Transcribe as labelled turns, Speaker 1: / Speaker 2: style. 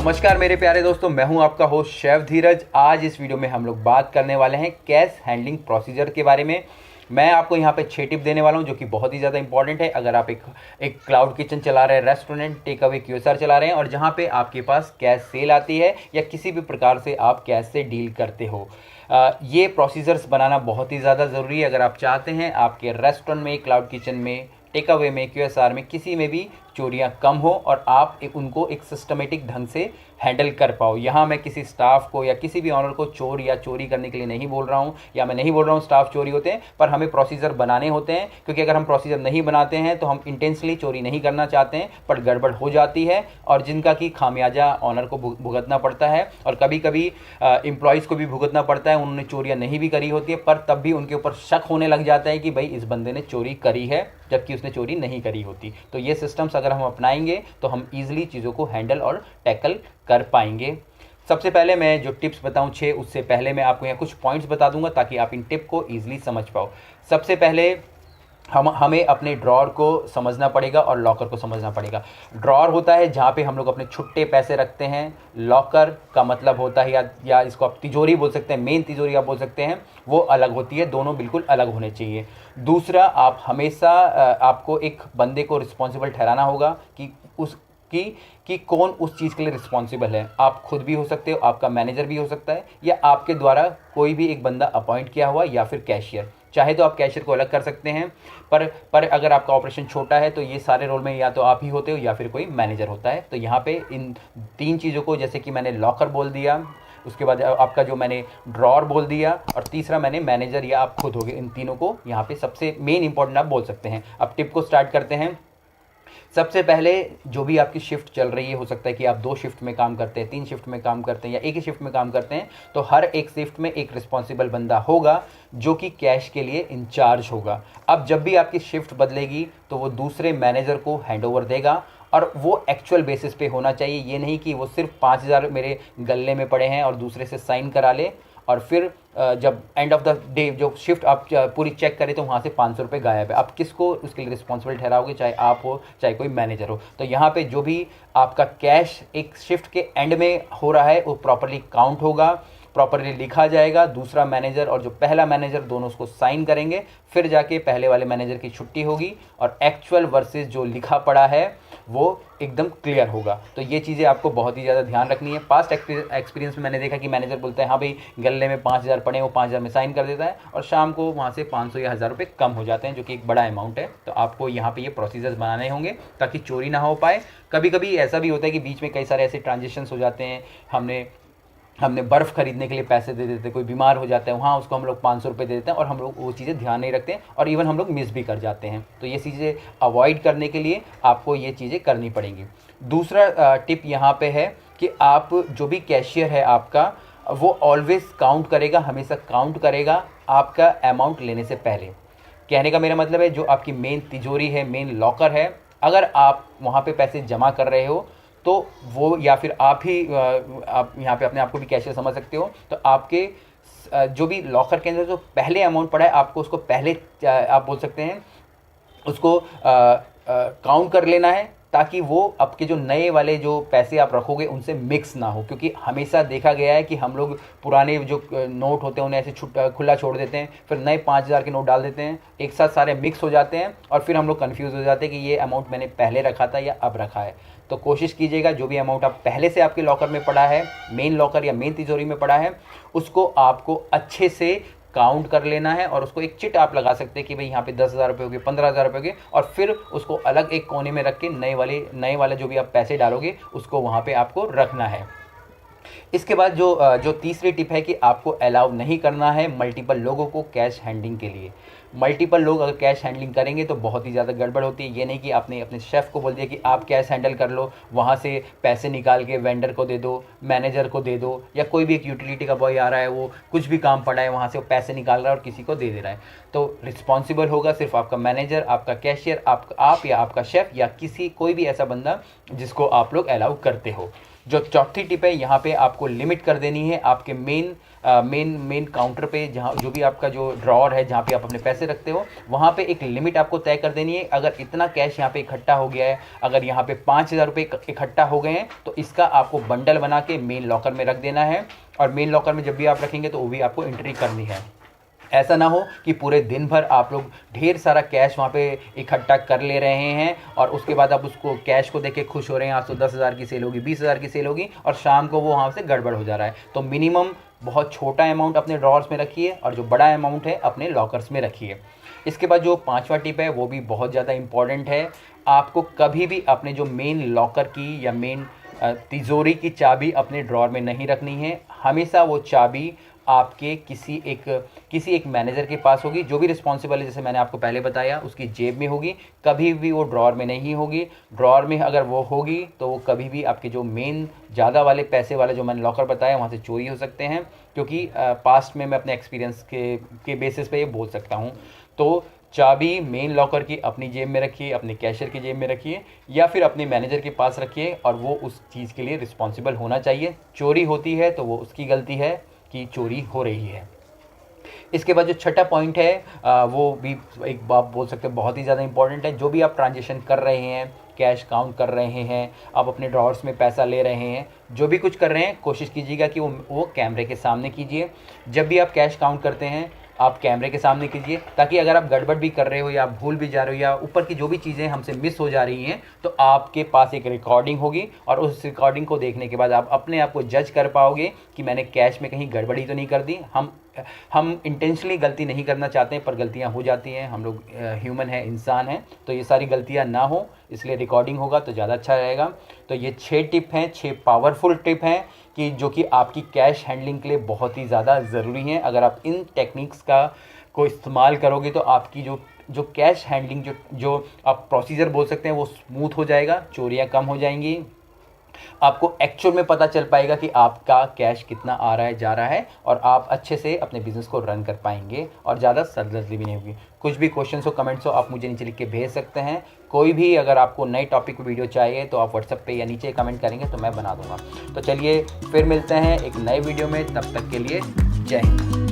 Speaker 1: नमस्कार मेरे प्यारे दोस्तों, मैं हूं आपका होस्ट शेफ धीरज। आज इस वीडियो में हम लोग बात करने वाले हैं कैश हैंडलिंग प्रोसीजर के बारे में। मैं आपको यहां पे 6 टिप देने वाला हूं जो कि बहुत ही ज़्यादा इंपॉर्टेंट है। अगर आप एक क्लाउड किचन चला रहे हैं, रेस्टोरेंट, टेक अवे, क्यूएसआर चला रहे हैं और जहां पे आपके पास कैश सेल आती है या किसी भी प्रकार से आप कैश से डील करते हो, ये प्रोसीजर्स बनाना बहुत ही ज़्यादा ज़रूरी है। अगर आप चाहते हैं आपके रेस्टोरेंट में, क्लाउड किचन में, टेक अवे में, क्यूएसआर में, किसी में भी चोरियां कम हो और आप उनको एक सिस्टमेटिक ढंग से हैंडल कर पाओ। यहाँ मैं किसी स्टाफ को या किसी भी ऑनर को चोर या चोरी करने के लिए नहीं बोल रहा हूँ, या मैं नहीं बोल रहा हूँ स्टाफ चोरी होते हैं, पर हमें प्रोसीजर बनाने होते हैं। क्योंकि अगर हम प्रोसीजर नहीं बनाते हैं तो हम इंटेंसली चोरी नहीं करना चाहते हैं, पर गड़बड़ हो जाती है और जिनका कि खामियाजा ऑनर को भुगतना पड़ता है और कभी कभी एम्प्लॉयज़ को भी भुगतना पड़ता है। उन्होंने चोरियाँ नहीं भी करी होती है, पर तब भी उनके ऊपर शक होने लग जाता है कि भाई इस बंदे ने चोरी करी है, जबकि उसने चोरी नहीं करी होती। तो ये सिस्टम्स अगर हम अपनाएंगे तो हम ईजिली चीज़ों को हैंडल और टैकल कर पाएंगे। सबसे पहले मैं जो टिप्स बताऊं 6, उससे पहले मैं आपको यहाँ कुछ पॉइंट्स बता दूंगा ताकि आप इन टिप को ईजिली समझ पाओ। सबसे पहले हमें अपने ड्रॉर को समझना पड़ेगा और लॉकर को समझना पड़ेगा। ड्रॉर होता है जहाँ पे हम लोग अपने छुट्टे पैसे रखते हैं। लॉकर का मतलब होता है या इसको आप तिजोरी बोल सकते हैं, मेन तिजोरी आप बोल सकते हैं, वो अलग होती है। दोनों बिल्कुल अलग होने चाहिए। दूसरा, आप हमेशा आपको एक बंदे को रिस्पॉन्सिबल ठहराना होगा कि कौन उस चीज़ के लिए रिस्पॉन्सिबल है। आप खुद भी हो सकते हो, आपका मैनेजर भी हो सकता है, या आपके द्वारा कोई भी एक बंदा अपॉइंट किया हुआ, या फिर कैशियर। चाहे तो आप कैशियर को अलग कर सकते हैं, पर अगर आपका ऑपरेशन छोटा है तो ये सारे रोल में या तो आप ही होते हो या फिर कोई मैनेजर होता है। तो यहाँ पे इन 3 चीज़ों को, जैसे कि मैंने लॉकर बोल दिया, उसके बाद आपका जो मैंने ड्रॉर बोल दिया, और तीसरा मैंने मैनेजर या आप खुद हो गए, इन तीनों को यहाँ पे सबसे मेन इंपॉर्टेंट आप बोल सकते हैं। अब टिप को स्टार्ट करते हैं। सबसे पहले, जो भी आपकी शिफ्ट चल रही है, हो सकता है कि आप 2 शिफ्ट में काम करते हैं, 3 शिफ्ट में काम करते हैं, या एक ही शिफ्ट में काम करते हैं, तो हर एक शिफ्ट में एक रिस्पॉन्सिबल बंदा होगा जो कि कैश के लिए इंचार्ज होगा। अब जब भी आपकी शिफ्ट बदलेगी तो वो दूसरे मैनेजर को हैंडओवर देगा, और वो एक्चुअल बेसिस पे होना चाहिए। ये नहीं कि वो सिर्फ 5,000 मेरे गले में पड़े हैं और दूसरे से साइन करा ले, और फिर जब एंड ऑफ द डे जो शिफ्ट आप पूरी चेक करें तो वहाँ से 500 रुपये गायब है। आप किसको उसके लिए रिस्पॉन्सिबल ठहराओगे, चाहे आप हो चाहे कोई मैनेजर हो। तो यहाँ पे जो भी आपका कैश एक शिफ्ट के एंड में हो रहा है वो प्रॉपरली काउंट होगा, प्रॉपरली लिखा जाएगा। दूसरा मैनेजर और जो पहला मैनेजर दोनों उसको साइन करेंगे, फिर जाके पहले वाले मैनेजर की छुट्टी होगी और एक्चुअल वर्सेस जो लिखा पड़ा है वो एकदम क्लियर होगा। तो ये चीज़ें आपको बहुत ही ज़्यादा ध्यान रखनी है। पास्ट एक्सपीरियंस में मैंने देखा कि मैनेजर बोलता है हाँ भाई गले में 5,000 पड़े, वो 5,000 में साइन कर देता है और शाम को वहाँ से 500 या 1,000 रुपये कम हो जाते हैं, जो कि एक बड़ा अमाउंट है। तो आपको यहाँ पे ये प्रोसीजर्स बनाने होंगे ताकि चोरी ना हो पाए। कभी कभी ऐसा भी होता है कि बीच में कई सारे ऐसे ट्रांजेक्शन्स हो जाते हैं। हमने बर्फ़ खरीदने के लिए पैसे दे देते, कोई बीमार हो जाता है, वहाँ उसको हम लोग 500 रुपये दे देते हैं और हम लोग वो चीज़ें ध्यान नहीं रखते हैं और इवन हम लोग मिस भी कर जाते हैं। तो ये चीज़ें अवॉइड करने के लिए आपको ये चीज़ें करनी पड़ेंगी। दूसरा टिप यहाँ पे है कि आप जो भी कैशियर है आपका, वो ऑलवेज काउंट करेगा, हमेशा काउंट करेगा आपका अमाउंट लेने से पहले। कहने का मेरा मतलब है जो आपकी मेन तिजोरी है, मेन लॉकर है, अगर आप वहाँ पे पैसे जमा कर रहे हो तो वो, या फिर आप यहाँ पे अपने आप को भी कैशियर समझ सकते हो, तो आपके जो भी लॉकर के अंदर जो पहले अमाउंट पड़ा है आपको उसको पहले आप बोल सकते हैं उसको काउंट कर लेना है, ताकि वो आपके जो नए वाले जो पैसे आप रखोगे उनसे मिक्स ना हो। क्योंकि हमेशा देखा गया है कि हम लोग पुराने जो नोट होते हैं उन्हें ऐसे खुला छोड़ देते हैं, फिर नए 5,000 के नोट डाल देते हैं, एक साथ सारे मिक्स हो जाते हैं और फिर हम लोग कन्फ्यूज़ हो जाते हैं कि ये अमाउंट मैंने पहले रखा था या अब रखा है। तो कोशिश कीजिएगा जो भी अमाउंट आप पहले से आपके लॉकर में पड़ा है, मेन लॉकर या मेन तिजोरी में पड़ा है, उसको आपको अच्छे से काउंट कर लेना है और उसको एक चिट आप लगा सकते हैं कि भाई यहाँ पे 10,000 रुपये हो गए, 15,000 रुपये हो गए, और फिर उसको अलग एक कोने में रख के नए वाले जो भी आप पैसे डालोगे उसको वहाँ पे आपको रखना है। इसके बाद जो तीसरी टिप है कि आपको अलाउ नहीं करना है मल्टीपल लोगों को कैश हैंडलिंग के लिए। मल्टीपल लोग अगर कैश हैंडलिंग करेंगे तो बहुत ही ज़्यादा गड़बड़ होती है। ये नहीं कि आपने अपने शेफ़ को बोल दिया कि आप कैश हैंडल कर लो, वहाँ से पैसे निकाल के वेंडर को दे दो, मैनेजर को दे दो, या कोई भी एक यूटिलिटी का बॉय आ रहा है वो कुछ भी काम पड़ा है वहाँ से वो पैसे निकाल रहा है और किसी को दे रहा है। तो रिस्पॉन्सिबल होगा सिर्फ आपका मैनेजर, आपका कैशियर, आप या आपका शेफ़, या कोई भी ऐसा बंदा जिसको आप लोग अलाउ करते हो। जो चौथी टिप है, यहाँ पे आपको लिमिट कर देनी है आपके मेन काउंटर पे, जहाँ जो भी आपका जो ड्रॉअर है जहाँ पे आप अपने पैसे रखते हो, वहाँ पे एक लिमिट आपको तय कर देनी है। अगर इतना कैश यहाँ पे इकट्ठा हो गया है, अगर यहाँ पे 5,000 रुपये इकट्ठा हो गए हैं, तो इसका आपको बंडल बना के मेन लॉकर में रख देना है। और मेन लॉकर में जब भी आप रखेंगे तो वो भी आपको एंट्री करनी है। ऐसा ना हो कि पूरे दिन भर आप लोग ढेर सारा कैश वहाँ पे इकट्ठा कर ले रहे हैं और उसके बाद आप उसको कैश को देख के खुश हो रहे हैं, आज तो 10,000 की सेल होगी, 20,000 की सेल होगी, और शाम को वो वहाँ से गड़बड़ हो जा रहा है। तो मिनिमम बहुत छोटा अमाउंट अपने ड्रॉर्स में रखिए और जो बड़ा अमाउंट है अपने लॉकर्स में रखिए। इसके बाद जो पांचवा टिप है वो भी बहुत ज़्यादा इंपॉर्टेंट है। आपको कभी भी अपने जो मेन लॉकर की या मेन तिजोरी की चाबी अपने ड्रॉर में नहीं रखनी है। हमेशा वो चाबी आपके किसी एक मैनेजर के पास होगी, जो भी रिस्पॉन्सिबल है, जैसे मैंने आपको पहले बताया, उसकी जेब में होगी, कभी भी वो ड्रॉर में नहीं होगी। ड्रॉर में अगर वो होगी तो वो कभी भी आपके जो मेन ज़्यादा वाले पैसे वाले जो मैंने लॉकर बताया वहाँ से चोरी हो सकते हैं, क्योंकि पास्ट में मैं अपने एक्सपीरियंस के बेसिस पे ये बोल सकता हूँ। तो चाबी मेन लॉकर की अपनी जेब में रखिए, अपने कैशियर की जेब में रखिए, या फिर अपने मैनेजर के पास रखिए, और वो उस चीज़ के लिए रिस्पॉन्सिबल होना चाहिए। चोरी होती है तो वो उसकी गलती है कि चोरी हो रही है। इसके बाद जो छठा पॉइंट है वो भी एक बात बोल सकते हैं बहुत ही ज़्यादा इंपॉर्टेंट है। जो भी आप ट्रांजेक्शन कर रहे हैं, कैश काउंट कर रहे हैं, आप अपने ड्रॉर्स में पैसा ले रहे हैं, जो भी कुछ कर रहे हैं, कोशिश कीजिएगा कि वो कैमरे के सामने कीजिए। जब भी आप कैश काउंट करते हैं आप कैमरे के सामने कीजिए, ताकि अगर आप गड़बड़ भी कर रहे हो या भूल भी जा रहे हो या ऊपर की जो भी चीज़ें हमसे मिस हो जा रही हैं, तो आपके पास एक रिकॉर्डिंग होगी और उस रिकॉर्डिंग को देखने के बाद आप अपने आप को जज कर पाओगे कि मैंने कैश में कहीं गड़बड़ी तो नहीं कर दी। हम इंटेंशनली गलती नहीं करना चाहते हैं, पर गलतियां हो जाती हैं, हम लोग ह्यूमन हैं, इंसान हैं, तो ये सारी गलतियां ना हो, इसलिए रिकॉर्डिंग होगा तो ज़्यादा अच्छा रहेगा। तो ये 6 टिप हैं, 6 पावरफुल टिप हैं कि जो कि आपकी कैश हैंडलिंग के लिए बहुत ही ज़्यादा ज़रूरी हैं। अगर आप इन टेक्निक्स को इस्तेमाल करोगे तो आपकी जो कैश हैंडलिंग जो आप प्रोसीजर बोल सकते हैं वो स्मूथ हो जाएगा, चोरियाँ कम हो जाएंगी, आपको एक्चुअल में पता चल पाएगा कि आपका कैश कितना आ रहा है, जा रहा है, और आप अच्छे से अपने बिजनेस को रन कर पाएंगे और ज़्यादा सरदर्दी भी नहीं होगी। कुछ भी क्वेश्चंस हो, कमेंट्स हो, आप मुझे नीचे लिख के भेज सकते हैं। कोई भी अगर आपको नई टॉपिक वीडियो चाहिए तो आप व्हाट्सएप पे या नीचे कमेंट करेंगे तो मैं बना दूंगा। तो चलिए फिर मिलते हैं एक नए वीडियो में, तब तक के लिए जय हिंद।